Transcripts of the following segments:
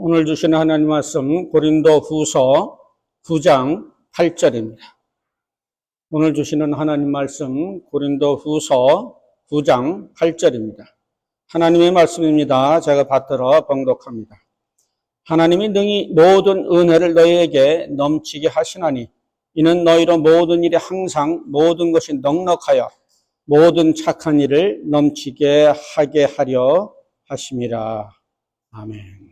오늘 주시는 하나님 말씀 고린도 후서 9장 8절입니다. 오늘 주시는 하나님 말씀 고린도 후서 9장 8절입니다. 하나님의 말씀입니다. 제가 받들어 봉독합니다. 하나님이 능히 모든 은혜를 너희에게 넘치게 하시나니 이는 너희로 모든 일에 항상 모든 것이 넉넉하여 모든 착한 일을 넘치게 하게 하려 하심이라. 아멘.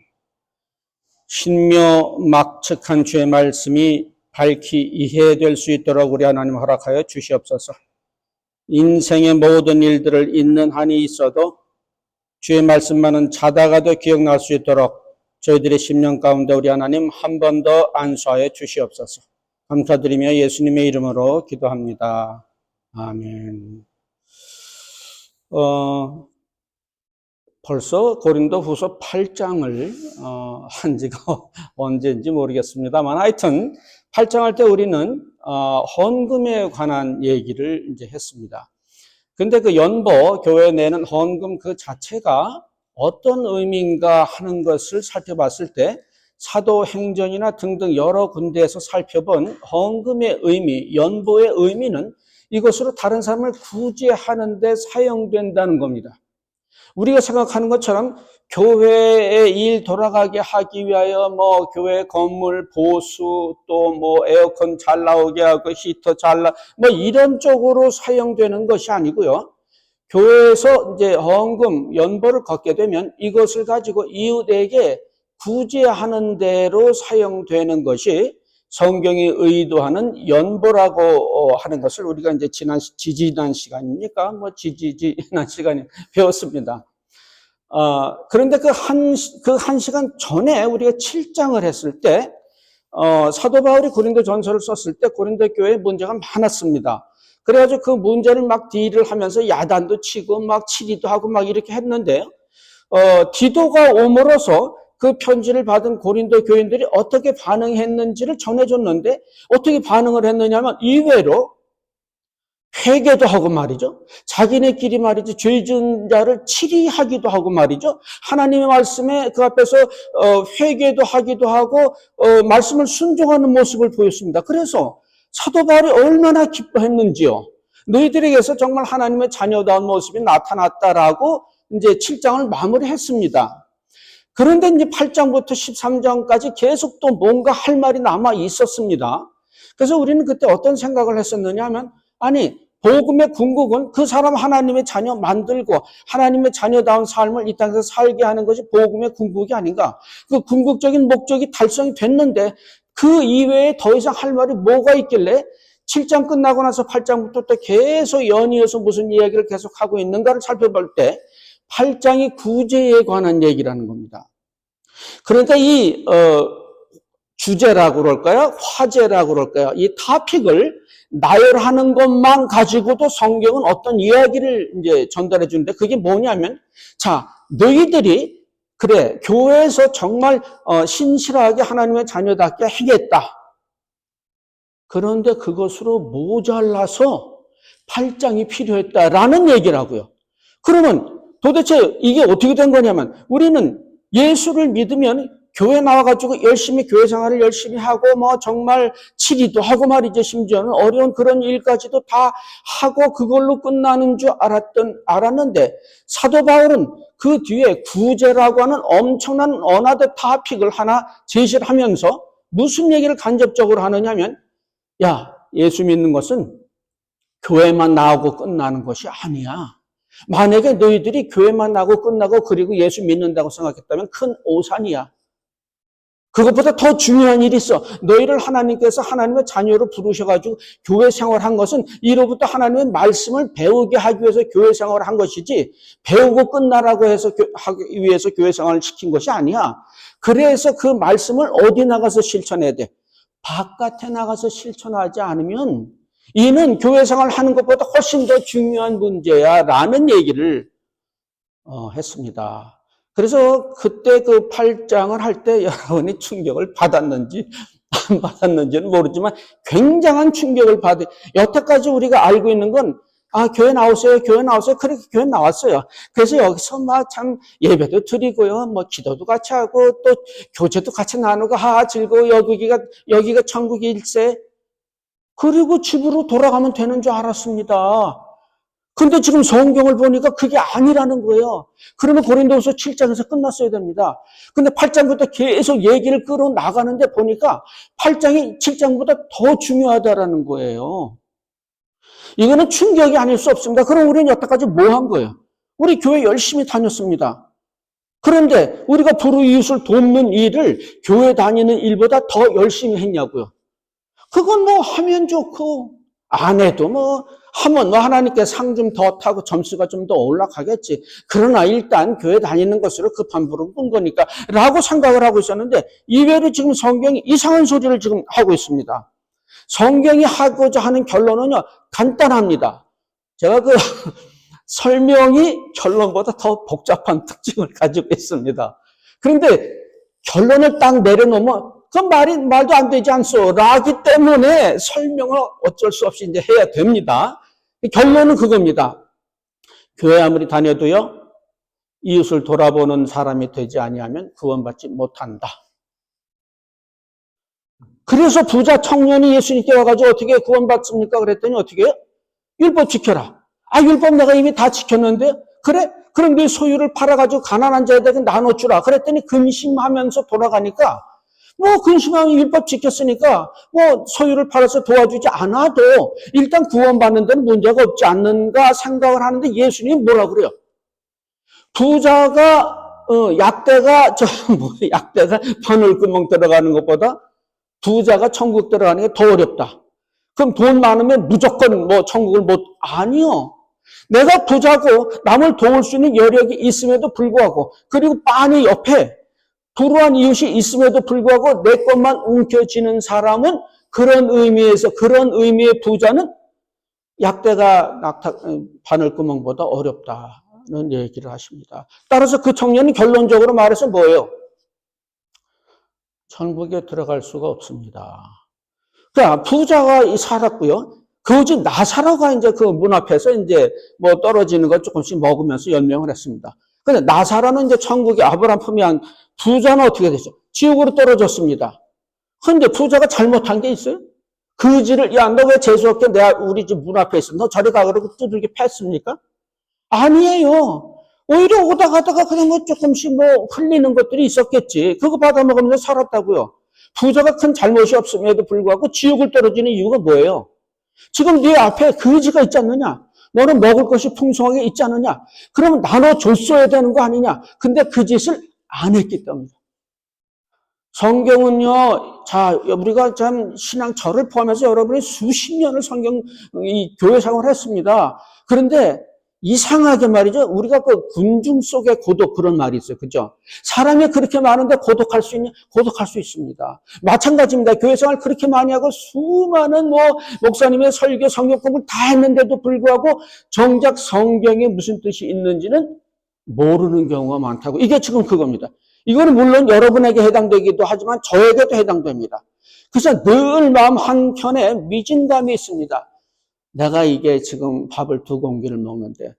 신묘막측한 주의 말씀이 밝히 이해될 수 있도록 우리 하나님 허락하여 주시옵소서. 인생의 모든 일들을 있는 한이 있어도 주의 말씀만은 자다가도 기억날 수 있도록 저희들의 심령 가운데 우리 하나님 한 번 더 안수하여 주시옵소서. 감사드리며 예수님의 이름으로 기도합니다. 아멘. 벌써 고린도 후서 8장을 한 지가 언제인지 모르겠습니다만 하여튼 8장 할 때 우리는 헌금에 관한 얘기를 이제 했습니다. 근데 그 연보 교회 내는 헌금 그 자체가 어떤 의미인가 하는 것을 살펴봤을 때 사도행전이나 등등 여러 군데에서 살펴본 헌금의 의미, 연보의 의미는 이것으로 다른 사람을 구제하는 데 사용된다는 겁니다. 우리가 생각하는 것처럼 교회의 일 돌아가게 하기 위하여 교회 건물 보수 또 에어컨 잘 나오게 하고 히터 잘 이런 쪽으로 사용되는 것이 아니고요. 교회에서 이제 헌금 연보를 걷게 되면 이것을 가지고 이웃에게 구제하는 대로 사용되는 것이 성경이 의도하는 연보라고 하는 것을 우리가 이제 지난 시간입니까? 지난 시간에 배웠습니다. 그런데 그 한 시간 전에 우리가 7장을 했을 때, 사도 바울이 고린도 전서를 썼을 때 고린도 교회에 문제가 많았습니다. 그래가지고 그 문제를 막 딜을 하면서 야단도 치고 막 치리도 하고 막 이렇게 했는데요. 디도가 오므로서 그 편지를 받은 고린도 교인들이 어떻게 반응했는지를 전해줬는데 어떻게 반응을 했느냐면 의외로 회개도 하고 말이죠. 자기네끼리 말이죠. 죄 지은 자를 치리하기도 하고 말이죠. 하나님의 말씀에 그 앞에서 회개도 하기도 하고 말씀을 순종하는 모습을 보였습니다. 그래서 사도 바울이 얼마나 기뻐했는지요. 너희들에게서 정말 하나님의 자녀다운 모습이 나타났다라고 이제 7장을 마무리했습니다. 그런데 이제 8장부터 13장까지 계속 또 뭔가 할 말이 남아 있었습니다. 그래서 우리는 그때 어떤 생각을 했었느냐 하면, 아니, 복음의 궁극은 그 사람 하나님의 자녀 만들고 하나님의 자녀다운 삶을 이 땅에서 살게 하는 것이 복음의 궁극이 아닌가. 그 궁극적인 목적이 달성이 됐는데 그 이외에 더 이상 할 말이 뭐가 있길래 7장 끝나고 나서 8장부터 또 계속 연이어서 무슨 이야기를 계속하고 있는가를 살펴볼 때 8장이 구제에 관한 얘기라는 겁니다. 그러니까 이 주제라고 그럴까요? 화제라고 그럴까요? 이 토픽을 나열하는 것만 가지고도 성경은 어떤 이야기를 이제 전달해 주는데 그게 뭐냐면, 자, 너희들이 그래 교회에서 정말 신실하게 하나님의 자녀답게 하겠다. 그런데 그것으로 모자라서 8장이 필요했다라는 얘기라고요. 그러면 도대체 이게 어떻게 된 거냐면, 우리는 예수를 믿으면 교회 나와가지고 열심히 교회 생활을 열심히 하고 정말 치리도 하고 말이죠. 심지어는 어려운 그런 일까지도 다 하고 그걸로 끝나는 줄 알았는데 사도 바울은 그 뒤에 구제라고 하는 엄청난 어나더 토픽을 하나 제시를 하면서 무슨 얘기를 간접적으로 하느냐면, 야, 예수 믿는 것은 교회만 나오고 끝나는 것이 아니야. 만약에 너희들이 교회만 나오고 끝나고 그리고 예수 믿는다고 생각했다면 큰 오산이야. 그것보다 더 중요한 일이 있어. 너희를 하나님께서 하나님의 자녀로 부르셔가지고 교회 생활한 것은 이로부터 하나님의 말씀을 배우게 하기 위해서 교회 생활을 한 것이지 배우고 끝나라고 해서 하기 위해서 교회 생활을 시킨 것이 아니야. 그래서 그 말씀을 어디 나가서 실천해야 돼? 바깥에 나가서 실천하지 않으면 이는 교회 생활을 하는 것보다 훨씬 더 중요한 문제야 라는 얘기를 했습니다. 그래서 그때 그 8장을 할 때 여러분이 충격을 받았는지 안 받았는지는 모르지만 굉장한 충격을 여태까지 우리가 알고 있는 건 교회 나오세요. 교회 나오세요. 그렇게 교회 나왔어요. 그래서 여기서 막 참 예배도 드리고요. 뭐 기도도 같이 하고 또 교제도 같이 나누고 즐거워. 여기가 천국일세. 그리고 집으로 돌아가면 되는 줄 알았습니다. 근데 지금 성경을 보니까 그게 아니라는 거예요. 그러면 고린도후서 7장에서 끝났어야 됩니다. 근데 8장부터 계속 얘기를 끌어나가는데 보니까 8장이 7장보다 더 중요하다라는 거예요. 이거는 충격이 아닐 수 없습니다. 그럼 우리는 여태까지 뭐 한 거예요? 우리 교회 열심히 다녔습니다. 그런데 우리가 불우이웃을 돕는 일을 교회 다니는 일보다 더 열심히 했냐고요. 그건 뭐 하면 좋고 안 해도 뭐 하면 하나님께 상 좀 더 타고 점수가 좀 더 올라가겠지. 그러나 일단 교회 다니는 것으로 급한 불은 끈 거니까 라고 생각을 하고 있었는데 이외로 지금 성경이 이상한 소리를 지금 하고 있습니다. 성경이 하고자 하는 결론은요 간단합니다. 제가 설명이 결론보다 더 복잡한 특징을 가지고 있습니다. 그런데 결론을 딱 내려놓으면 그건 말도 안 되지 않소. 라기 때문에 설명을 어쩔 수 없이 이제 해야 됩니다. 결론은 그겁니다. 교회 아무리 다녀도요, 이웃을 돌아보는 사람이 되지 아니하면 구원받지 못한다. 그래서 부자 청년이 예수님께 와가지고 어떻게 구원받습니까? 그랬더니 어떻게 해요? 율법 지켜라. 율법 내가 이미 다 지켰는데? 그래? 그럼 네 소유를 팔아가지고 가난한 자에게 나눠주라. 그랬더니 근심하면서 돌아가니까 근심하면 율법 지켰으니까 소유를 팔아서 도와주지 않아도 일단 구원받는 데는 문제가 없지 않는가 생각을 하는데 예수님이 뭐라 그래요? 부자가 약대가 바늘구멍 들어가는 것보다 부자가 천국 들어가는 게 더 어렵다. 그럼 돈 많으면 무조건 천국을 아니요. 내가 부자고 남을 도울 수 있는 여력이 있음에도 불구하고 그리고 빤히 옆에 불우한 이웃이 있음에도 불구하고 내 것만 움켜쥐는 사람은 그런 의미의 부자는 약대가 바늘구멍보다 어렵다는 얘기를 하십니다. 따라서 그 청년은 결론적으로 말해서 뭐예요? 천국에 들어갈 수가 없습니다. 그러니까 부자가 살았고요. 거지 나사로가 이제 그 문 앞에서 이제 떨어지는 거 조금씩 먹으면서 연명을 했습니다. 근데 나사로는 이제 천국에 아브라함 품이 한 부자는 어떻게 되죠? 지옥으로 떨어졌습니다. 근데 부자가 잘못한 게 있어요? 그지를, 너 왜 재수없게 우리 집 문 앞에 있어? 너 저리 가. 그러고 두들겨 팼습니까? 아니에요. 오히려 오다 가다가 그냥 조금씩 흘리는 것들이 있었겠지. 그거 받아먹으면서 살았다고요. 부자가 큰 잘못이 없음에도 불구하고 지옥을 떨어지는 이유가 뭐예요? 지금 네 앞에 거지가 있지 않느냐? 너는 먹을 것이 풍성하게 있지 않느냐? 그러면 나눠줬어야 되는 거 아니냐? 근데 그 짓을 안 했기 때문이다. 성경은요, 우리가 참 신앙, 저를 포함해서 여러분이 수십 년을 교회 생활을 했습니다. 그런데 이상하게 말이죠. 우리가 그 군중 속의 고독 그런 말이 있어요. 그죠? 사람이 그렇게 많은데 고독할 수 있냐? 고독할 수 있습니다. 마찬가지입니다. 교회 생활 그렇게 많이 하고 수많은 목사님의 설교, 성경 공부를 다 했는데도 불구하고 정작 성경에 무슨 뜻이 있는지는 모르는 경우가 많다고. 이게 지금 그겁니다. 이거는 물론 여러분에게 해당되기도 하지만 저에게도 해당됩니다. 그래서 늘 마음 한켠에 미진감이 있습니다. 내가 이게 지금 밥을 2공기를 먹는데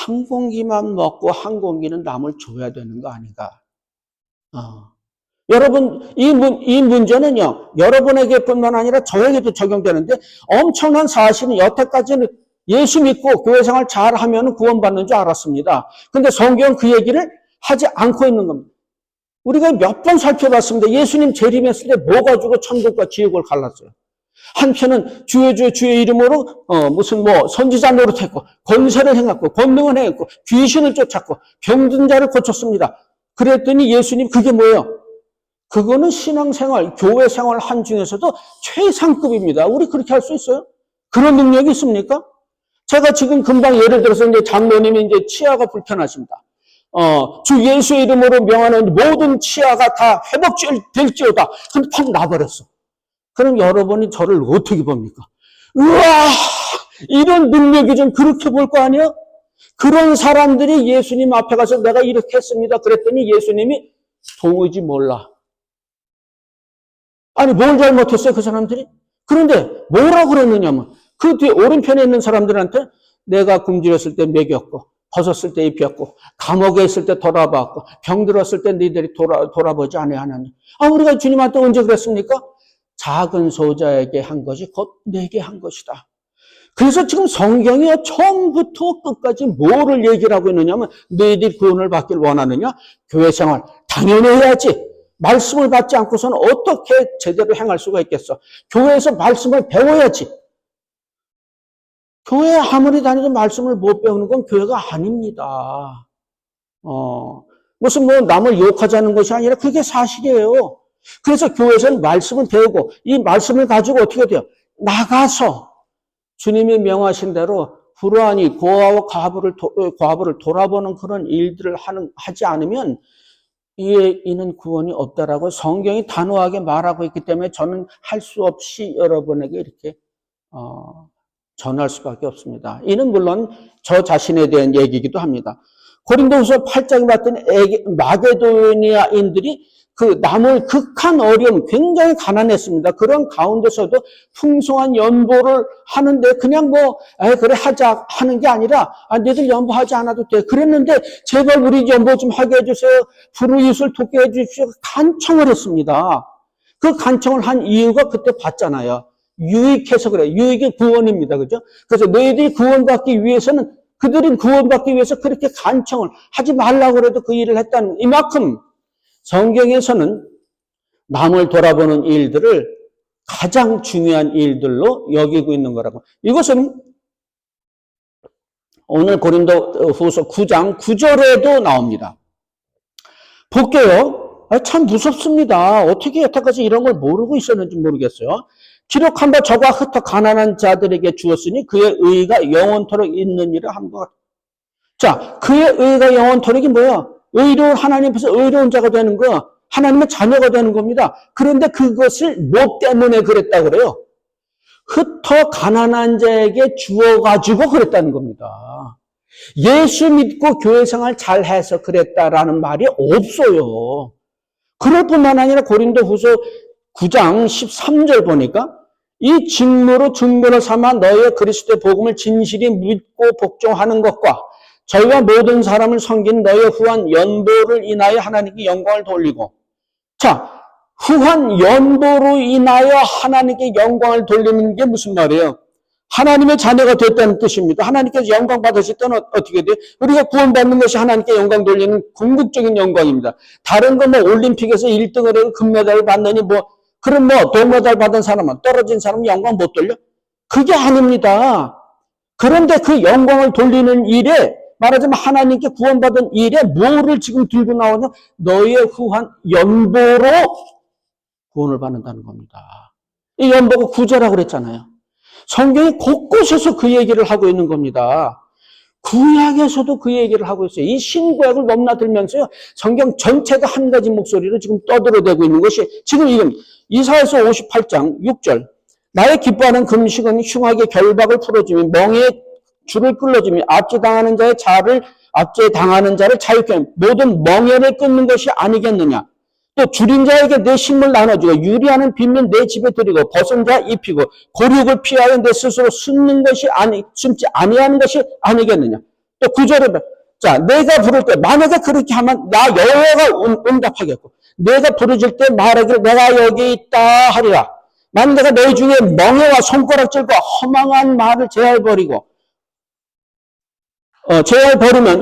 한 공기만 먹고 한 공기는 남을 줘야 되는 거 아닌가? 여러분, 이 문제는요, 여러분에게뿐만 아니라 저에게도 적용되는데 엄청난 사실은 여태까지는 예수 믿고 교회 생활 잘 하면 구원받는 줄 알았습니다. 근데 성경은 그 얘기를 하지 않고 있는 겁니다. 우리가 몇 번 살펴봤습니다. 예수님 재림했을 때 뭐 가지고 천국과 지옥을 갈랐어요. 한편은 주의 이름으로 선지자 노릇했고 권세를 행했고 권능을 행했고 귀신을 쫓았고 병든 자를 고쳤습니다. 그랬더니 예수님 그게 뭐예요? 그거는 신앙생활, 교회 생활 한 중에서도 최상급입니다. 우리 그렇게 할 수 있어요? 그런 능력이 있습니까? 제가 지금 금방 예를 들어서 이제 장로님이 이제 치아가 불편하십니다. 주 예수의 이름으로 명하는 모든 치아가 다 회복될지어다. 그럼 팍 나버렸어. 그럼 여러분이 저를 어떻게 봅니까? 우와! 이런 능력이 좀 그렇게 볼 거 아니에요? 그런 사람들이 예수님 앞에 가서 내가 이렇게 했습니다. 그랬더니 예수님이 도무지 몰라. 아니, 뭘 잘못했어요, 그 사람들이? 그런데 뭐라고 그랬느냐면, 그 뒤에 오른편에 있는 사람들한테 내가 굶주렸을 때 먹였고, 벗었을 때 입혔고, 감옥에 있을 때 돌아봤고, 병들었을 때 너희들이 돌아보지 않아야 하나니. 우리가 주님한테 언제 그랬습니까? 작은 소자에게 한 것이 곧 내게 한 것이다. 그래서 지금 성경이 처음부터 끝까지 뭐를 얘기를 하고 있느냐면, 너희들이 구원을 받길 원하느냐? 교회 생활 당연히 해야지. 말씀을 받지 않고서는 어떻게 제대로 행할 수가 있겠어? 교회에서 말씀을 배워야지. 교회 아무리 다니도 말씀을 못 배우는 건 교회가 아닙니다. 무슨 뭐 남을 욕하자는 것이 아니라 그게 사실이에요. 그래서 교회에서는 말씀을 배우고 이 말씀을 가지고 어떻게 돼요? 나가서 주님이 명하신 대로 불우하니 고아와 과부를 돌아보는 그런 일들을 하지 않으면 이는 구원이 없다라고 성경이 단호하게 말하고 있기 때문에 저는 할 수 없이 여러분에게 이렇게 전할 수밖에 없습니다. 이는 물론 저 자신에 대한 얘기이기도 합니다. 고린도후서 8장에 봤더니 마게도니아인들이 그 남을 극한 어려움, 굉장히 가난했습니다. 그런 가운데서도 풍성한 연보를 하는데 그냥 그래 하자 하는 게 아니라 너희들 연보하지 않아도 돼. 그랬는데 제발 우리 연보 좀 하게 해주세요. 불우이웃을 돕게 해주십시오. 간청을 했습니다. 그 간청을 한 이유가 그때 봤잖아요. 유익해서 그래. 유익이 구원입니다. 그죠? 그래서 너희들이 구원받기 위해서는 그들은 구원받기 위해서 그렇게 간청을 하지 말라고 해도 그 일을 했다는 이만큼 성경에서는 남을 돌아보는 일들을 가장 중요한 일들로 여기고 있는 거라고. 이것은 오늘 고린도후서 9장 9절에도 나옵니다. 볼게요. 참 무섭습니다. 어떻게 여태까지 이런 걸 모르고 있었는지 모르겠어요. 기록한 바 저가 흩어 가난한 자들에게 주었으니 그의 의가 영원토록 있는 일을 한 것. 자, 그의 의가 영원토록이 뭐야? 의로운 하나님 앞에서 의로운 자가 되는 거, 하나님의 자녀가 되는 겁니다. 그런데 그것을 뭐 때문에 그랬다 그래요? 흩어 가난한 자에게 주어가지고 그랬다는 겁니다. 예수 믿고 교회 생활 잘해서 그랬다라는 말이 없어요. 그럴 뿐만 아니라 고린도후서 9장 13절 보니까 이 직무로 증거를 삼아 너희의 그리스도의 복음을 진실히 믿고 복종하는 것과 저희와 모든 사람을 섬긴 너희의 후한 연보를 인하여 하나님께 영광을 돌리고. 자, 후한 연보로 인하여 하나님께 영광을 돌리는 게 무슨 말이에요? 하나님의 자녀가 됐다는 뜻입니다. 하나님께서 영광 받으실 때는 어떻게 돼요? 우리가 구원받는 것이 하나님께 영광 돌리는 궁극적인 영광입니다. 다른 거 올림픽에서 1등을 해서 금메달을 받느니 그럼 동메달 받은 사람은 떨어진 사람은 영광 못 돌려? 그게 아닙니다. 그런데 그 영광을 돌리는 일에 말하자면 하나님께 구원받은 일에 뭐를 지금 들고 나오냐? 너희의 후한 연보로 구원을 받는다는 겁니다. 이 연보가 구제라고 그랬잖아요. 성경이 곳곳에서 그 얘기를 하고 있는 겁니다. 구약에서도 그 얘기를 하고 있어요. 이 신구약을 넘나들면서요. 성경 전체가 한 가지 목소리로 지금 떠들어대고 있는 것이 지금 이사야서 58장 6절. 나의 기뻐하는 금식은 흉하게 결박을 풀어주며 멍에 줄을 끌어주며 압제당하는 자를 자유케 하며 모든 멍에를 끊는 것이 아니겠느냐. 또 줄인 자에게 내 식물 나눠주고 유리하는 빚면 내 집에 드리고 벗은 자 입히고 고륙을 피하여 내 스스로 숨지 아니하는 것이 아니겠느냐. 또 9절에 자, 내가 부를 때 만약에 그렇게 하면 나 여호와가 응답하겠고 내가 부르질 때 말하기를 내가 여기 있다 하리라. 만약 내가 너희 중에 멍에와 손가락질과 허망한 말을 제할버리면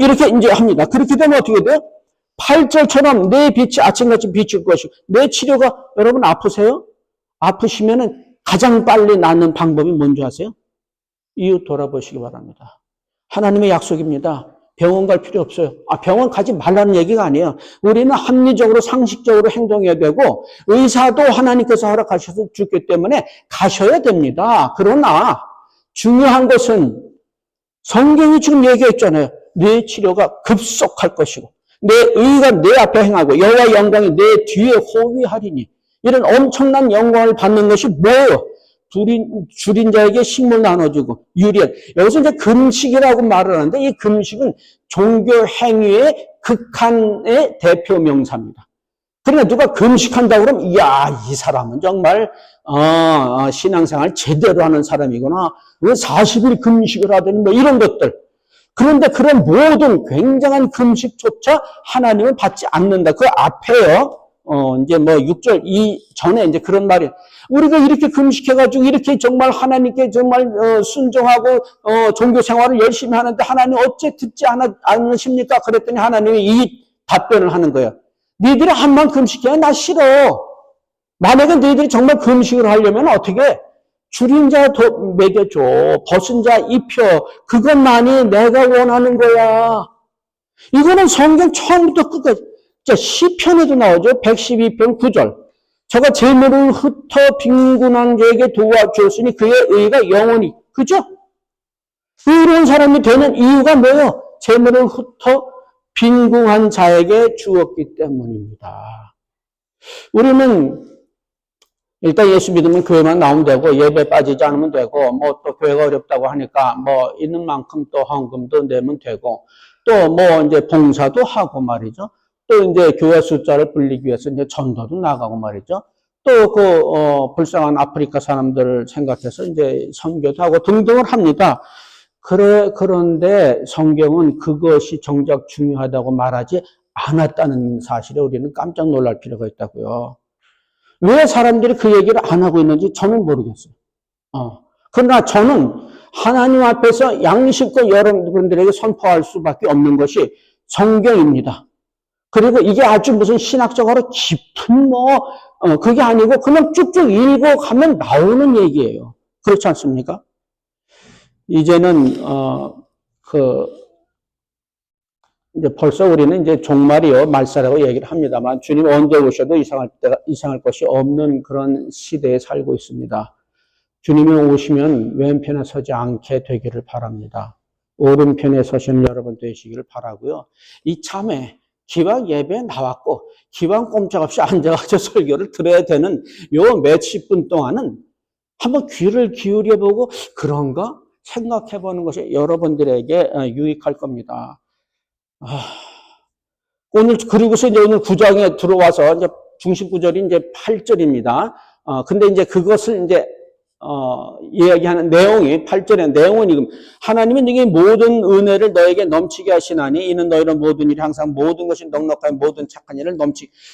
이렇게 이제 합니다. 그렇게 되면 어떻게 돼요? 8절처럼 내 빛이 아침같이 비칠 것이고 내 치료가 여러분 아프세요? 아프시면은 가장 빨리 낫는 방법이 뭔지 아세요? 이웃 돌아보시기 바랍니다. 하나님의 약속입니다. 병원 갈 필요 없어요. 병원 가지 말라는 얘기가 아니에요. 우리는 합리적으로 상식적으로 행동해야 되고 의사도 하나님께서 허락하셔서 주기 때문에 가셔야 됩니다. 그러나 중요한 것은 성경이 지금 얘기했잖아요. 내 치료가 급속할 것이고 내 의가 내 앞에 행하고 여호와 영광이 내 뒤에 호위하리니 이런 엄청난 영광을 받는 것이 뭐예요? 줄인 자에게 식물 나눠주고 유리한. 여기서 이제 금식이라고 말을 하는데 이 금식은 종교 행위의 극한의 대표 명사입니다. 그러나 누가 금식한다고 그러면, 이야, 이 사람은 정말, 신앙생활 제대로 하는 사람이구나. 왜 40일 금식을 하더니 뭐 이런 것들. 그런데 그런 모든 굉장한 금식조차 하나님은 받지 않는다. 그 앞에요. 이제 뭐 6절 이전에 이제 그런 말이, 우리가 이렇게 금식해가지고 이렇게 정말 하나님께 정말 순종하고 종교 생활을 열심히 하는데 하나님 어째 듣지 않으십니까? 그랬더니 하나님이 이 답변을 하는 거예요. 너희들이 한 번 금식해야 나 싫어. 만약에 너희들이 정말 금식을 하려면 어떻게? 줄인 자 먹여줘. 벗은 자 입혀. 그것만이 내가 원하는 거야. 이거는 성경 처음부터 끝까지. 시편에도 나오죠. 112편 9절. 저가 재물을 흩어 빈곤한 자에게 도와주었으니 그의 의가 영원히. 그죠? 의로운 사람이 되는 이유가 뭐예요? 재물을 흩어 빈궁한 자에게 주었기 때문입니다. 우리는 일단 예수 믿으면 교회만 나오면 되고 예배 빠지지 않으면 되고 뭐 또 교회가 어렵다고 하니까 뭐 있는 만큼 또 헌금도 내면 되고 또 뭐 이제 봉사도 하고 말이죠. 또 이제 교회 숫자를 불리기 위해서 이제 전도도 나가고 말이죠. 또 불쌍한 아프리카 사람들을 생각해서 이제 선교도 하고 등등을 합니다. 그런데 성경은 그것이 정작 중요하다고 말하지 않았다는 사실에 우리는 깜짝 놀랄 필요가 있다고요. 왜 사람들이 그 얘기를 안 하고 있는지 저는 모르겠어요. 그러나 저는 하나님 앞에서 양심껏 여러분들에게 선포할 수밖에 없는 것이 성경입니다. 그리고 이게 아주 무슨 신학적으로 깊은 그게 아니고 그냥 쭉쭉 읽고 가면 나오는 얘기예요. 그렇지 않습니까? 이제는, 이제 벌써 우리는 이제 종말이요, 말세라고 얘기를 합니다만, 주님 언제 오셔도 이상할 것이 없는 그런 시대에 살고 있습니다. 주님이 오시면 왼편에 서지 않게 되기를 바랍니다. 오른편에 서시는 여러분 되시기를 바라고요. 이참에 기왕 예배에 나왔고, 기왕 꼼짝없이 앉아가지고 설교를 들어야 되는 요 몇십 분 동안은 한번 귀를 기울여보고, 그런가? 생각해보는 것이 여러분들에게 유익할 겁니다. 그리고서 이제 오늘 9장에 들어와서 이제 중심 구절이 이제 8절입니다. 근데 이제 그것을 이제, 이야기하는 내용이, 8절의 내용은 지금, 하나님은 너희 모든 은혜를 너에게 넘치게 하시나니, 이는 너희는 모든 일이 항상 모든 것이 넉넉한 모든 착한 일을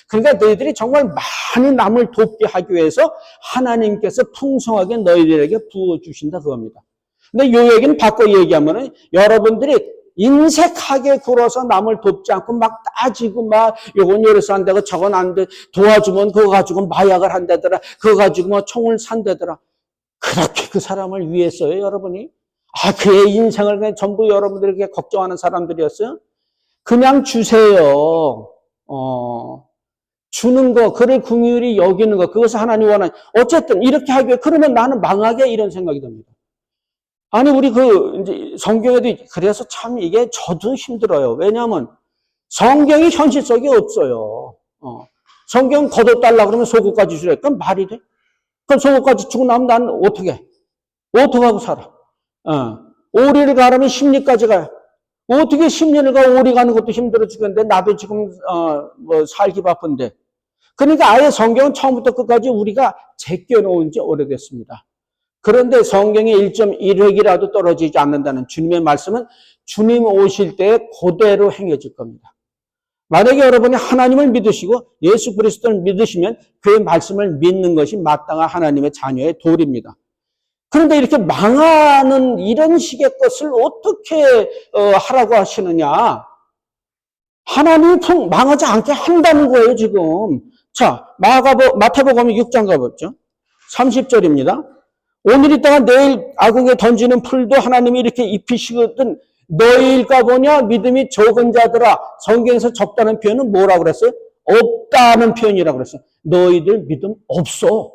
그러니까 너희들이 정말 많이 남을 돕게 하기 위해서 하나님께서 풍성하게 너희들에게 부어주신다 그겁니다. 근데 요 얘기는 바꿔 얘기하면은 여러분들이 인색하게 굴어서 남을 돕지 않고 막 따지고 막 요건 이래서 안 되고 저건 안 돼. 도와주면 그거 가지고 마약을 한다더라. 그거 가지고 뭐 총을 산다더라. 그렇게 그 사람을 위해서요, 여러분이? 그의 인생을 그냥 전부 여러분들에게 걱정하는 사람들이었어요? 그냥 주세요. 주는 거, 그를 긍휼히 여기는 거, 그것을 하나님 원하는. 어쨌든 이렇게 하기 위해 그러면 나는 망하게 이런 생각이 듭니다. 아니, 우리 이제 성경에도 그래서 참 이게 저도 힘들어요. 왜냐하면 성경이 현실성이 없어요. 성경 거둬달라 그러면 속옷까지 주래. 그럼 말이 돼? 그럼 속옷까지 주고 나면 난 어떻게 하고 살아? 오리를 가려면 십리까지 가요. 어떻게 10년을 가 오리 가는 것도 힘들어 죽겠는데 나도 지금, 살기 바쁜데. 그러니까 아예 성경은 처음부터 끝까지 우리가 제껴놓은 지 오래됐습니다. 그런데 성경의 1.1획이라도 떨어지지 않는다는 주님의 말씀은 주님 오실 때 그대로 행해질 겁니다. 만약에 여러분이 하나님을 믿으시고 예수 그리스도를 믿으시면 그의 말씀을 믿는 것이 마땅한 하나님의 자녀의 도리입니다. 그런데 이렇게 망하는 이런 식의 것을 어떻게 하라고 하시느냐? 하나님이 망하지 않게 한다는 거예요, 지금. 자, 마태복음 6장 가보죠. 30절입니다. 오늘 있다가 내일 아궁에 던지는 풀도 하나님이 이렇게 입히시거든 너희일까 보냐 믿음이 적은 자들아. 성경에서 적다는 표현은 뭐라고 그랬어요? 없다는 표현이라고 그랬어요. 너희들 믿음 없어.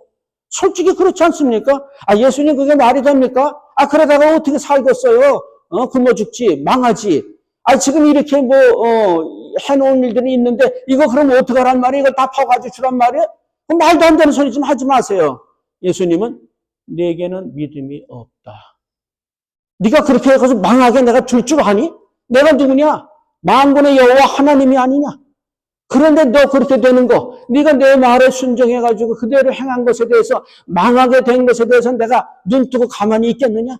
솔직히 그렇지 않습니까? 예수님 그게 말이 됩니까? 그러다가 어떻게 살겠어요? 굶어 죽지, 망하지. 지금 이렇게 해놓은 일들이 있는데 이거 그러면 어떡하란 말이에요? 이걸 다 퍼가지고 주란 말이에요? 말도 안 되는 소리 좀 하지 마세요. 예수님은 내게는 믿음이 없다. 네가 그렇게 해서 망하게 내가 줄 줄 아니? 내가 누구냐? 만군의 여호와 하나님이 아니냐? 그런데 너 그렇게 되는 거, 네가 내 말에 순종해가지고 그대로 행한 것에 대해서 망하게 된 것에 대해서 내가 눈 뜨고 가만히 있겠느냐?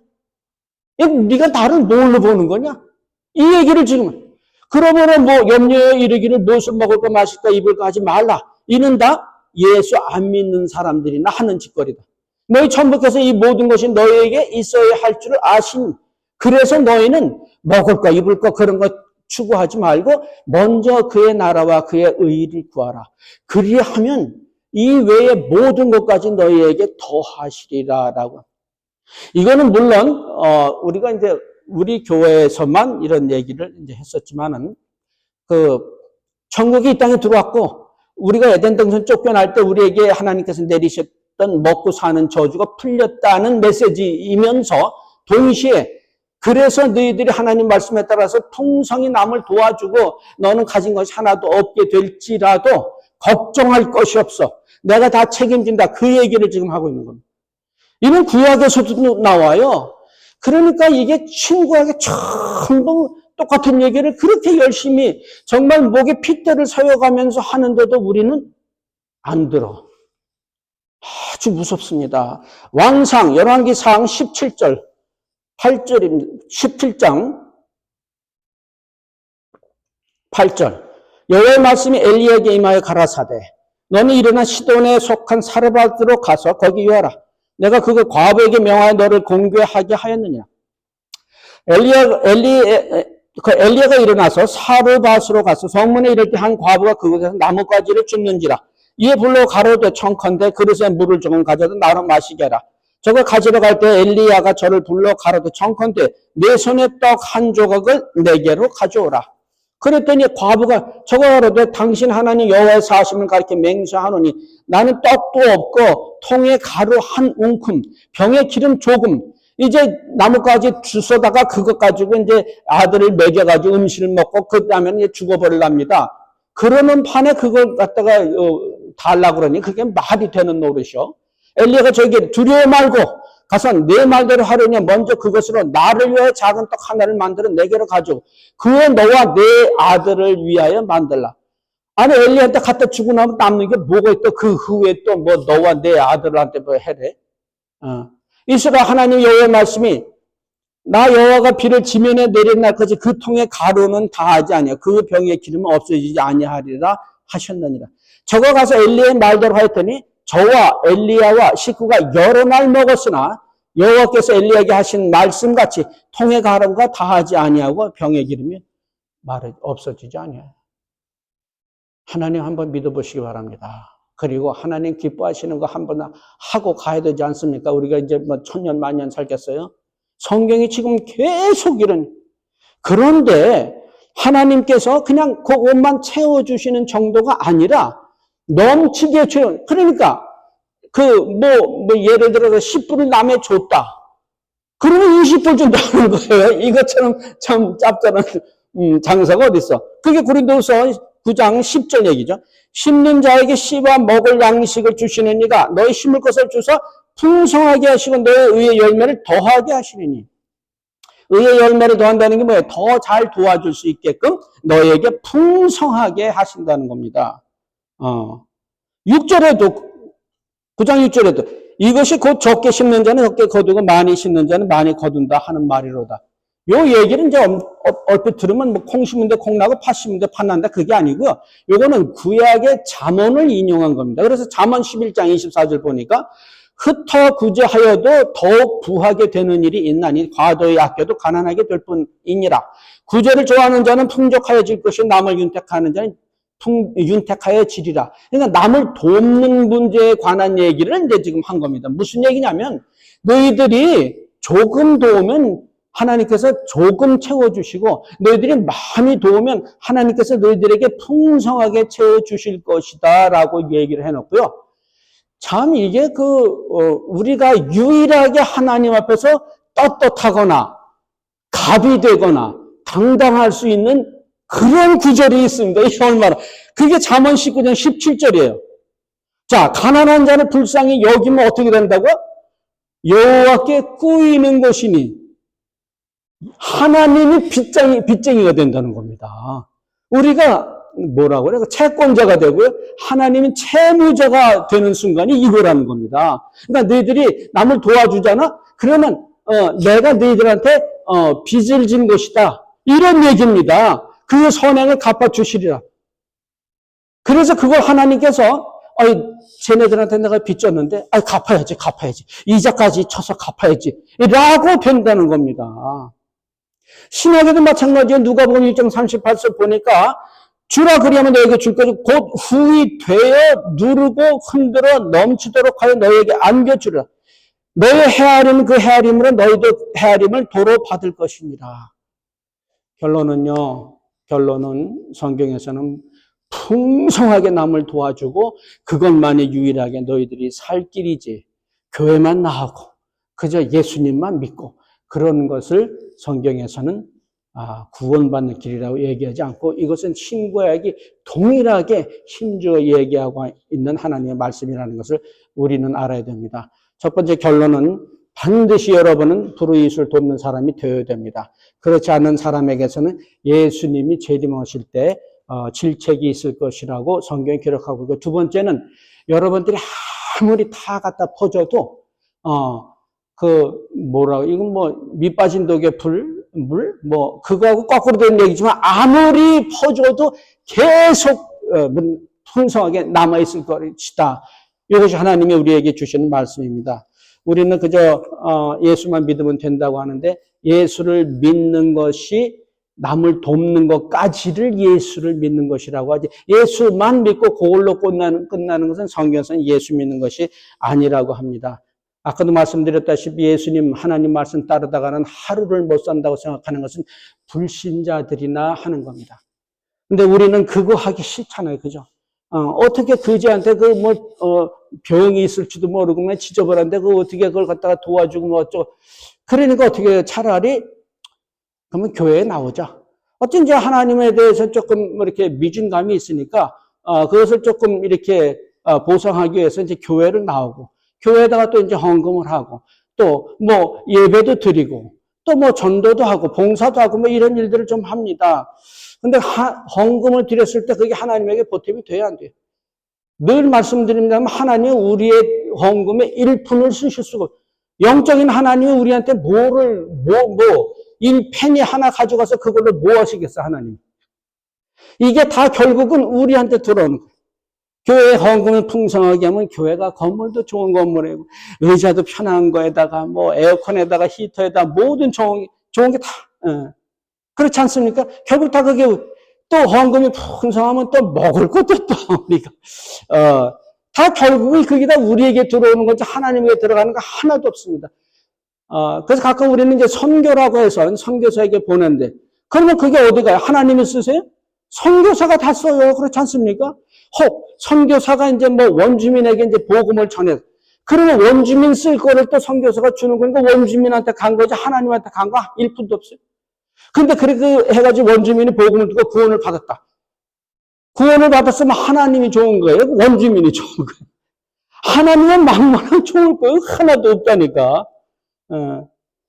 네가 나를 뭘로 보는 거냐? 이 얘기를 지금. 그러면은 뭐 염려에 이르기를 무엇을 먹을까 마실까 입을까 하지 말라. 이는 다 예수 안 믿는 사람들이나 하는 짓거리다. 너희 천부께서 이 모든 것이 너희에게 있어야 할 줄을 아신. 그래서 너희는 먹을 거 입을 거 그런 거 추구하지 말고 먼저 그의 나라와 그의 의를 구하라. 그리하면 이 외의 모든 것까지 너희에게 더하시리라라고. 이거는 물론 우리가 이제 우리 교회에서만 이런 얘기를 이제 했었지만은 그 천국이 이 땅에 들어왔고 우리가 에덴 동산 쫓겨날 때 우리에게 하나님께서 내리셨던 먹고 사는 저주가 풀렸다는 메시지이면서 동시에 그래서 너희들이 하나님 말씀에 따라서 풍성히 남을 도와주고 너는 가진 것이 하나도 없게 될지라도 걱정할 것이 없어. 내가 다 책임진다. 그 얘기를 지금 하고 있는 겁니다. 이는 구약에서도 나와요. 그러니까 이게 친구에게 전부 똑같은 얘기를 그렇게 열심히 정말 목에 핏대를 서여가면서 하는데도 우리는 안 들어. 아주 무섭습니다. 왕상 열왕기상 17절 8절입니다. 17장 8절 여호와의 말씀이 엘리야에게 임하여 가라사대 너는 일어나 시돈에 속한 사르밧으로 가서 거기 유하라. 내가 그거 과부에게 명하여 너를 공개하게 하였느냐. 엘리야가 일어나서 사르밧으로 가서 성문에 이를 때 한 과부가 그곳에서 나뭇가지를 줍는지라. 이에 불러 가로되 청컨대 그릇에 물을 조금 가져다 나로 마시게 하라. 저걸 가지러 갈 때 엘리야가 저를 불러 가로되 청컨대 내 손에 떡 한 조각을 내게로 가져오라. 그랬더니 과부가 저거 가로되 당신 하나님 여호와의 사심을 가리켜 맹세하노니 나는 떡도 없고 통에 가루 한 웅큼 병에 기름 조금 이제 나뭇가지 주워다가 그것 가지고 이제 아들을 먹여가지고 음식을 먹고 그 다음에 이제 죽어버리랍니다. 그러는 판에 그걸 갖다가 달라고 그러니 그게 말이 되는 노릇이요. 엘리야가 저에게 두려워 말고 가서 내 말대로 하려니 먼저 그것으로 나를 위하여 작은 떡 하나를 만들어 내게로 가져오고 그에 너와 내 아들을 위하여 만들라. 아니 엘리야한테 갖다 주고 나면 남는 게 뭐가 있다. 그 후에 또 뭐 너와 내 아들한테 뭐 해래. 이스라엘 하나님 여호와의 말씀이 나 여호와가 비를 지면에 내린 날까지 그 통에 가루는 다하지 아니하여 그 병의 기름은 없어지지 아니하리라 하셨느니라. 저거 가서 엘리야의 말대로 하였더니 저와 엘리야와 식구가 여러 날 먹었으나 여호와께서 엘리야에게 하신 말씀같이 통의 가루가 다하지 아니하고 병의 기름이 없어지지 아니하여. 하나님 한번 믿어보시기 바랍니다. 그리고 하나님 기뻐하시는 거 한번 하고 가야 되지 않습니까? 우리가 이제 뭐 천년 만년 살겠어요? 성경이 지금 계속 이런. 그런데 하나님께서 그냥 그 옷만 채워주시는 정도가 아니라 넘치게 채워. 그러니까 예를 들어서 10불을 남에 줬다. 그러면 20불 준다는 거예요. 이것처럼 참 짭짤한 장사가 어디 있어? 그게 고린도후서 9장 10절 얘기죠. 심는 자에게 씨와 먹을 양식을 주시는 이가 너희 심을 것을 주사 풍성하게 하시고 너의 의의 열매를 더하게 하시리니. 의의 열매를 더한다는 게 뭐예요? 더 잘 도와줄 수 있게끔 너에게 풍성하게 하신다는 겁니다. 6절에도 9장 6절에도 이것이 곧 적게 심는 자는 적게 거두고 많이 심는 자는 많이 거둔다 하는 말이로다. 요 얘기는 이제 얼핏 들으면 뭐 콩 심은데 콩 나고 팥 심은데 팥 난다 그게 아니고요. 요거는 구약의 잠언을 인용한 겁니다. 그래서 잠언 11장 24절 보니까 흩어 구제하여도 더욱 부하게 되는 일이 있나니 과도히 아껴도 가난하게 될 뿐이니라. 구제를 좋아하는 자는 풍족하여질 것이 남을 윤택하는 자는 윤택하여지리라. 그러니까 남을 돕는 문제에 관한 얘기를 이제 지금 한 겁니다. 무슨 얘기냐면 너희들이 조금 도우면 하나님께서 조금 채워주시고 너희들이 많이 도우면 하나님께서 너희들에게 풍성하게 채워주실 것이다 라고 얘기를 해놓고요. 참 이게 우리가 유일하게 하나님 앞에서 떳떳하거나 갑이 되거나 당당할 수 있는 그런 구절이 있습니다. 이게 얼마나. 그게 잠언 19장 17절이에요. 자, 가난한 자를 불쌍히 여기면 어떻게 된다고요? 여호와께 꾸이는 것이니 하나님이 빚쟁이가 된다는 겁니다. 우리가 뭐라고 그래? 채권자가 되고요. 하나님은 채무자가 되는 순간이 이거라는 겁니다. 그러니까 너희들이 남을 도와주잖아? 그러면, 내가 너희들한테, 빚을 진 것이다. 이런 얘기입니다. 그 선행을 갚아주시리라. 그래서 그걸 하나님께서, 쟤네들한테 내가 빚 졌는데, 갚아야지. 이자까지 쳐서 갚아야지. 라고 된다는 겁니다. 신학에도 마찬가지예요. 누가복음 1장 38절 보니까 주라 그리하면 너에게 줄 것이 곧 후히 되어 누르고 흔들어 넘치도록 하여 너에게 안겨주라. 너의 헤아림 그 헤아림으로 너희도 헤아림을 도로 받을 것이니라. 결론은 성경에서는 풍성하게 남을 도와주고 그것만이 유일하게 너희들이 살 길이지. 교회만 나오고 그저 예수님만 믿고 그런 것을 성경에서는 구원받는 길이라고 얘기하지 않고 이것은 신구약이 동일하게 힘주어 얘기하고 있는 하나님의 말씀이라는 것을 우리는 알아야 됩니다. 첫 번째 결론은 반드시 여러분은 불의익을 돕는 사람이 되어야 됩니다. 그렇지 않은 사람에게서는 예수님이 재림하실 때 질책이 있을 것이라고 성경이 기록하고 있고, 두 번째는 여러분들이 아무리 다 갖다 퍼줘도 이건 밑 빠진 독에 물, 그거하고 거꾸로 되는 얘기지만, 아무리 퍼줘도 계속, 풍성하게 남아있을 것이다. 이것이 하나님이 우리에게 주시는 말씀입니다. 우리는 그저, 예수만 믿으면 된다고 하는데, 예수를 믿는 것이 남을 돕는 것까지를 예수를 믿는 것이라고 하지, 예수만 믿고 그걸로 끝나는 것은 성경에서는 예수 믿는 것이 아니라고 합니다. 아까도 말씀드렸다시피 예수님 하나님 말씀 따르다가는 하루를 못 산다고 생각하는 것은 불신자들이나 하는 겁니다. 근데 우리는 그거 하기 싫잖아요. 그죠? 어떻게 그지한테 병이 있을지도 모르고 지저분한데 어떻게 그걸 갖다가 도와주고 어쩌고. 그러니까 어떻게 차라리 그러면 교회에 나오자. 어쩐지 하나님에 대해서 조금 이렇게 미진감이 있으니까 그것을 조금 이렇게 보상하기 위해서 이제 교회를 나오고, 교회에다가 또 이제 헌금을 하고, 또 예배도 드리고, 또 전도도 하고, 봉사도 하고, 이런 일들을 좀 합니다. 근데 헌금을 드렸을 때 그게 하나님에게 보탬이 돼야 안 돼요. 늘 말씀드립니다만 하나님은 우리의 헌금의 1푼을 쓰실 수가, 영적인 하나님이 우리한테 이 펜이 하나 가져가서 그걸로 뭐 하시겠어, 하나님. 이게 다 결국은 우리한테 들어오는 거예요. 교회 헌금을 풍성하게 하면 교회가 건물도 좋은 건물이고, 의자도 편한 거에다가, 에어컨에다가, 히터에다가, 모든 좋은 게 다, 그렇지 않습니까? 결국 다 그게, 또 헌금이 풍성하면 또 먹을 것도 또 우리가, 다 결국은 그게 다 우리에게 들어오는 거지 하나님에게 들어가는 거 하나도 없습니다. 그래서 가끔 우리는 이제 선교라고 해서 선교사에게 보낸데, 그러면 그게 어디 가요? 하나님이 쓰세요? 선교사가 다 써요. 그렇지 않습니까? 혹 선교사가 이제 원주민에게 이제 복음을 전해. 그러면 원주민 쓸 거를 또 선교사가 주는 거니까 원주민한테 간 거지 하나님한테 간 거 1푼도 없어요. 근데 그렇게 해가지고 원주민이 복음을 듣고 구원을 받았다. 구원을 받았으면 하나님이 좋은 거예요? 원주민이 좋은 거예요? 하나님은 막말하면 좋을 거예요? 하나도 없다니까.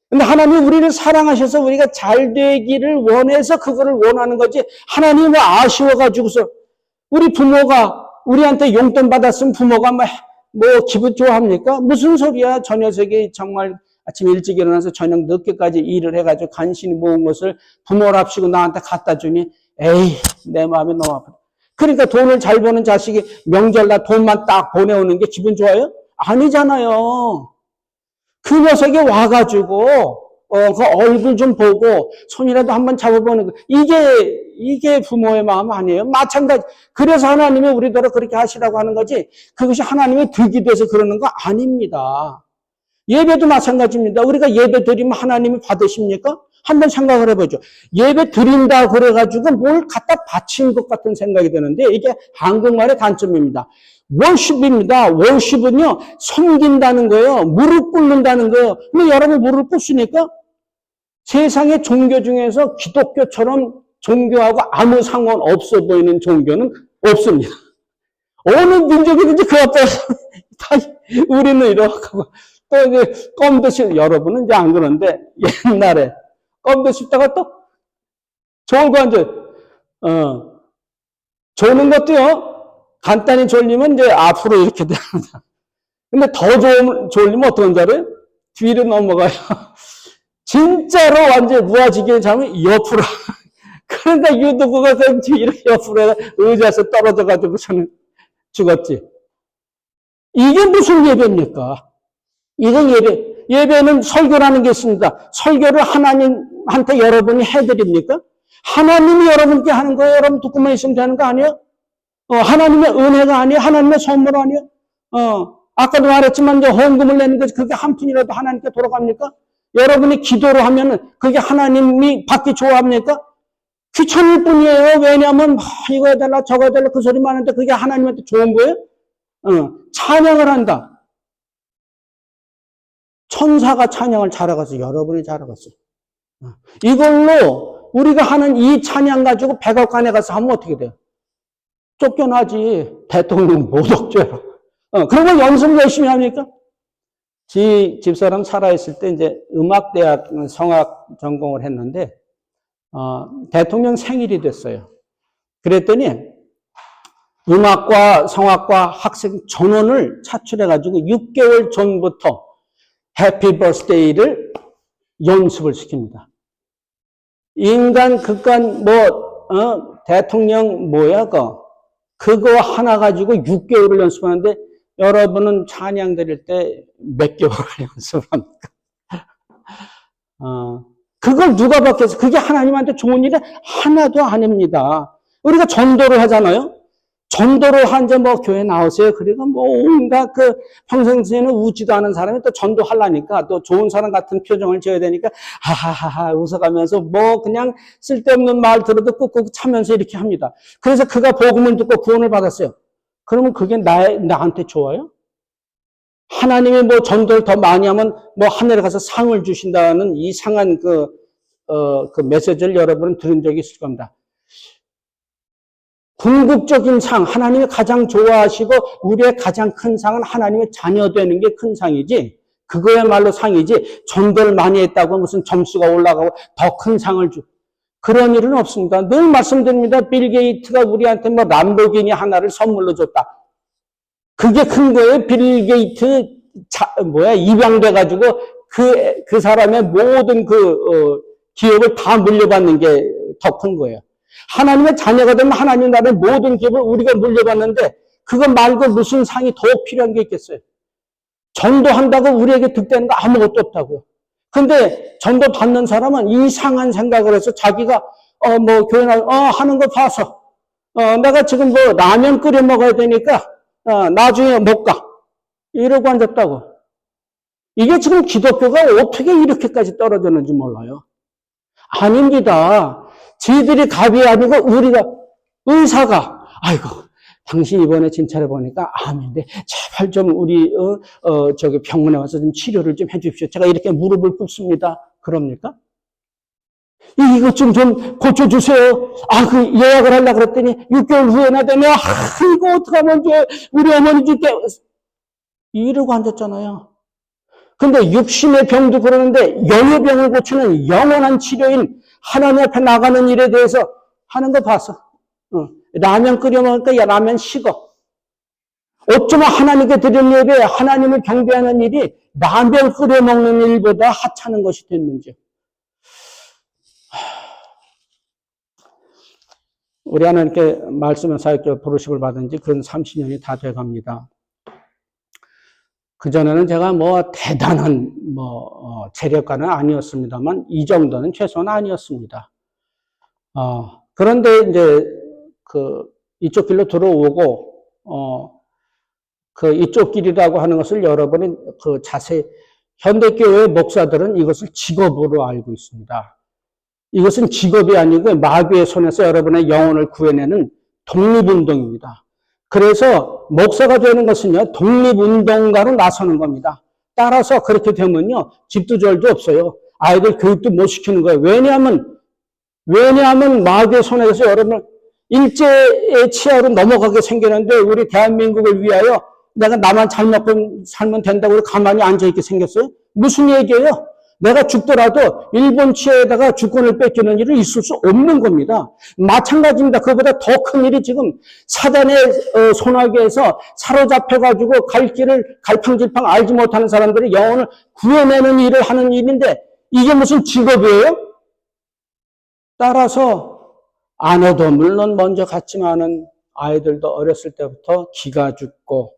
근데 하나님이 우리를 사랑하셔서 우리가 잘 되기를 원해서 그거를 원하는 거지, 하나님은 아쉬워가지고서, 우리 부모가 우리한테 용돈 받았으면 부모가 기분 좋아합니까? 무슨 소리야. 저 녀석이 정말 아침 일찍 일어나서 저녁 늦게까지 일을 해가지고 간신히 모은 것을 부모랍시고 나한테 갖다 주니, 에이, 내 마음이 너무 아프다. 그러니까 돈을 잘 버는 자식이 명절날 돈만 딱 보내오는 게 기분 좋아요? 아니잖아요. 그 녀석이 와가지고, 그 얼굴 좀 보고, 손이라도 한번 잡아보는 거. 이게 부모의 마음 아니에요? 마찬가지. 그래서 하나님이 우리더러 그렇게 하시라고 하는 거지, 그것이 하나님의 득이 돼서 그러는 거 아닙니다. 예배도 마찬가지입니다. 우리가 예배 드리면 하나님이 받으십니까? 한번 생각을 해보죠. 예배 드린다 그래가지고 뭘 갖다 바친 것 같은 생각이 드는데, 이게 한국말의 단점입니다. 월십입니다. 월십은요, 섬긴다는 거예요. 무릎 꿇는다는 거예요. 근데 여러분 무릎 꿇습니까? 세상의 종교 중에서 기독교처럼 종교하고 아무 상관없어 보이는 종교는 없습니다. 어느 민족이든지 그 앞에서 다 우리는 이렇게 하고, 또 이제 껌도 여러분은 이제 안 그런데 옛날에 껌도 씹다가 또 좋은 거 앉아, 조는 것도요, 간단히 졸리면 이제 앞으로 이렇게 됩니다. 근데 더 졸리면 어떤 줄 알아요? 뒤로 넘어가요. 진짜로 완전 무아지게 자면 옆으로. 그러니까 유도구가 이렇게 옆으로 의자에서 떨어져가지고서는 죽었지. 이게 무슨 예배입니까? 이건 예배는 설교라는 게 있습니다. 설교를 하나님한테 여러분이 해드립니까? 하나님이 여러분께 하는 거예요. 여러분 듣고만 있으면 되는 거 아니에요? 하나님의 은혜가 아니에요? 하나님의 선물 아니에요? 아까도 말했지만 이제 헌금을 내는 것이 그게 한 푼이라도 하나님께 돌아갑니까? 여러분이 기도를 하면은 그게 하나님이 받기 좋아합니까? 귀찮을 뿐이에요. 왜냐하면 이거 해달라 저거 해달라 그 소리 많은데 그게 하나님한테 좋은 거예요? 찬양을 한다. 천사가 찬양을 잘하겠어. 여러분이 잘하겠어. 이걸로 우리가 하는 이 찬양 가지고 백악관에 가서 하면 어떻게 돼요? 쫓겨나지. 대통령 모독죄로. 그런 거 연습을 열심히 합니까? 집사람 살아있을 때 이제 음악대학 성악 전공을 했는데, 대통령 생일이 됐어요. 그랬더니 음악과 성악과 학생 전원을 차출해가지고 6개월 전부터 해피 버스데이를 연습을 시킵니다. 인간, 극간, 대통령 그거 하나 가지고 6개월을 연습하는데 여러분은 찬양 드릴 때 몇 개월을 연습합니까? 그걸 누가 받겠어? 그게 하나님한테 좋은 일이 하나도 아닙니다. 우리가 전도를 하잖아요? 전도를 한제 교회 나오세요. 그리고 온갖 평상시에는 웃지도 않은 사람이 또 전도하려니까 또 좋은 사람 같은 표정을 지어야 되니까 하하하하 웃어가면서 그냥 쓸데없는 말 들어도 꾹꾹 차면서 이렇게 합니다. 그래서 그가 복음을 듣고 구원을 받았어요. 그러면 그게 나한테 좋아요? 하나님이 전도를 더 많이 하면 하늘에 가서 상을 주신다는 이상한 그 메시지를 여러분은 들은 적이 있을 겁니다. 궁극적인 상, 하나님이 가장 좋아하시고 우리의 가장 큰 상은 하나님의 자녀 되는 게 큰 상이지, 그거야말로 상이지, 전도를 많이 했다고 무슨 점수가 올라가고 더 큰 상을 그런 일은 없습니다. 늘 말씀드립니다. 빌 게이트가 우리한테 람보기니 하나를 선물로 줬다. 그게 큰 거예요. 빌 게이트 입양돼가지고 그 사람의 모든 기업을 다 물려받는 게 더 큰 거예요. 하나님의 자녀가 되면 하나님 나라의 모든 기업을 우리가 물려받는데 그거 말고 무슨 상이 더 필요한 게 있겠어요? 전도한다고 우리에게 득되는 거 아무것도 없다고요. 근데 전도 받는 사람은 이상한 생각을 해서 자기가 교회 하는 거 봐서 내가 지금 라면 끓여 먹어야 되니까 나중에 못 가. 이러고 앉았다고. 이게 지금 기독교가 어떻게 이렇게까지 떨어졌는지 몰라요. 아닙니다. 지들이 갑이 아니고 우리가 의사가 아이고 당신 이번에 진찰해 보니까 암인데 제발 좀 우리 저기 병원에 와서 좀 치료를 좀 해주십시오. 제가 이렇게 무릎을 꿇습니다. 그럽니까? 이것 좀 고쳐주세요. 그 예약을 하려고 그랬더니 6개월 후에나 되면 이거 어떡하면 우리 어머니 줄게 이러고 앉았잖아요. 근데 육신의 병도 그러는데 영의 병을 고치는 영원한 치료인 하나님 앞에 나가는 일에 대해서 하는 거 봐서 라면 끓여 먹으니까 라면 식어. 어쩌면 하나님께 드리는 예배에 하나님을 경배하는 일이 라면 끓여 먹는 일보다 하찮은 것이 됐는지. 우리 하나님께 말씀의 사역자 부르심을 받은 지 근 30년이 다 돼갑니다. 그전에는 제가 대단한 재력가는 아니었습니다만 이 정도는 최소한 아니었습니다. 그런데 이제 이쪽 길로 들어오고 이쪽 길이라고 하는 것을 여러분이 자세히 현대교회 목사들은 이것을 직업으로 알고 있습니다. 이것은 직업이 아니고 마귀의 손에서 여러분의 영혼을 구해내는 독립운동입니다. 그래서 목사가 되는 것은요, 독립운동가로 나서는 겁니다. 따라서 그렇게 되면요, 집도 절도 없어요. 아이들 교육도 못 시키는 거예요. 왜냐하면 마귀의 손에서 여러분을 일제의 치하로 넘어가게 생겼는데 우리 대한민국을 위하여 내가 나만 잘 먹고 살면 된다고 가만히 앉아있게 생겼어요? 무슨 얘기예요? 내가 죽더라도 일본 치하에다가 주권을 뺏기는 일은 있을 수 없는 겁니다. 마찬가지입니다. 그보다 더 큰 일이 지금 사단의 손아귀에서 사로잡혀가지고 갈 길을 갈팡질팡 알지 못하는 사람들이 영혼을 구해내는 일을 하는 일인데 이게 무슨 직업이에요? 따라서 아내도 물론 먼저 갔지만은 아이들도 어렸을 때부터 기가 죽고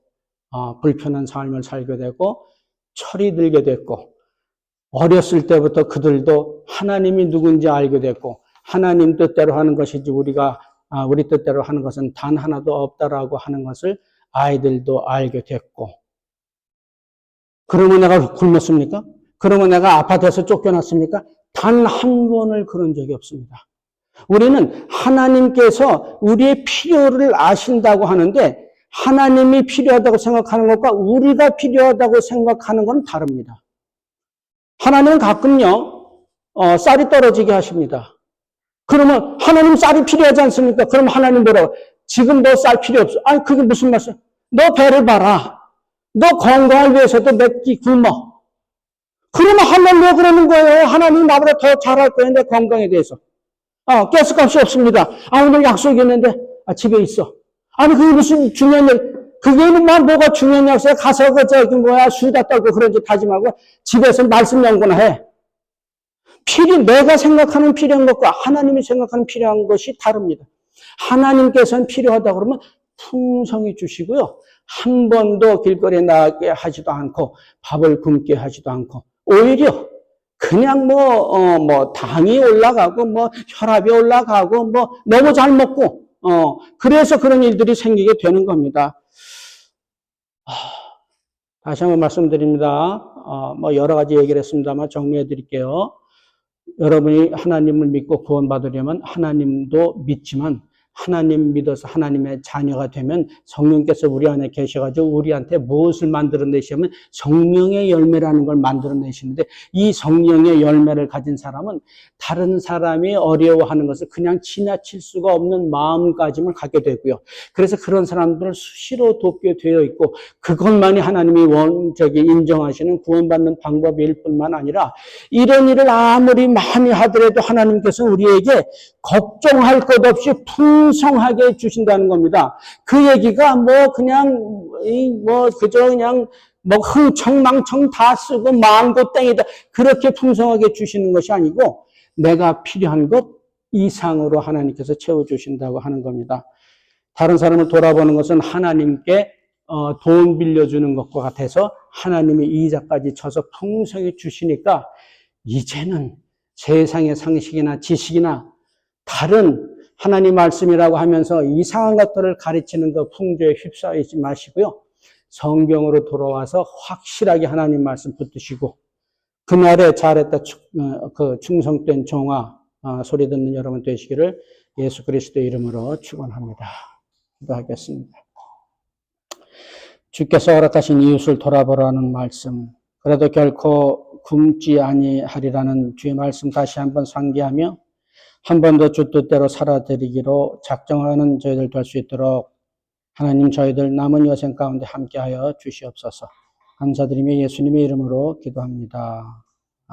불편한 삶을 살게 되고 철이 들게 됐고 어렸을 때부터 그들도 하나님이 누군지 알게 됐고 하나님 뜻대로 하는 것이지 우리 뜻대로 하는 것은 단 하나도 없다라고 하는 것을 아이들도 알게 됐고 그러면 내가 굶었습니까? 그러면 내가 아파트에서 쫓겨났습니까? 단 한 번을 그런 적이 없습니다. 우리는 하나님께서 우리의 필요를 아신다고 하는데 하나님이 필요하다고 생각하는 것과 우리가 필요하다고 생각하는 건 다릅니다. 하나님은 가끔요, 쌀이 떨어지게 하십니다. 그러면 하나님 쌀이 필요하지 않습니까? 그럼 하나님 뭐라고? 지금 너 쌀 필요 없어. 아니, 그게 무슨 말씀? 너 배를 봐라. 너 건강을 위해서도 몇 끼 굶어. 그러면 하나님 왜 그러는 거예요? 하나님 나보다 더 잘할 거예요, 내 건강에 대해서. 가스값이 없습니다. 오늘 약속이 있는데, 집에 있어. 아니, 그게 무슨 중요한 일, 그게 뭐가 중요한 약속이야? 가서 수다 떨고 그런 짓 하지 말고, 집에서 말씀 연구나 해. 내가 생각하는 필요한 것과 하나님이 생각하는 필요한 것이 다릅니다. 하나님께서는 필요하다 그러면 풍성히 주시고요. 한 번도 길거리에 나가게 하지도 않고, 밥을 굶게 하지도 않고, 오히려 그냥 당이 올라가고, 혈압이 올라가고, 너무 잘 먹고, 그래서 그런 일들이 생기게 되는 겁니다. 다시 한번 말씀드립니다. 여러 가지 얘기를 했습니다만 정리해 드릴게요. 여러분이 하나님을 믿고 구원받으려면 하나님도 믿지만 하나님 믿어서 하나님의 자녀가 되면 성령께서 우리 안에 계셔가지고 우리한테 무엇을 만들어내시면 성령의 열매라는 걸 만들어내시는데 이 성령의 열매를 가진 사람은 다른 사람이 어려워하는 것을 그냥 지나칠 수가 없는 마음가짐을 갖게 되고요. 그래서 그런 사람들을 수시로 돕게 되어 있고 그것만이 하나님이 인정하시는 구원받는 방법일 뿐만 아니라 이런 일을 아무리 많이 하더라도 하나님께서 우리에게 걱정할 것 없이 풍성하게 주신다는 겁니다. 그 얘기가 흥청망청 다 쓰고 망고 땡이다. 그렇게 풍성하게 주시는 것이 아니고 내가 필요한 것 이상으로 하나님께서 채워주신다고 하는 겁니다. 다른 사람을 돌아보는 것은 하나님께 돈 빌려주는 것과 같아서 하나님이 이자까지 쳐서 풍성히 주시니까 이제는 세상의 상식이나 지식이나 다른 하나님 말씀이라고 하면서 이상한 것들을 가르치는 그 풍조에 휩싸이지 마시고요. 성경으로 돌아와서 확실하게 하나님 말씀 붙드시고 그날에 잘했다 충성된 종아 소리 듣는 여러분 되시기를 예수 그리스도의 이름으로 축원합니다. 기도하겠습니다. 주께서 허락하신 이웃을 돌아보라는 말씀 그래도 결코 굶지 아니하리라는 주의 말씀 다시 한번 상기하며 한 번 더 주 뜻대로 살아드리기로 작정하는 저희들 될 수 있도록 하나님 저희들 남은 여생 가운데 함께하여 주시옵소서. 감사드리며 예수님의 이름으로 기도합니다.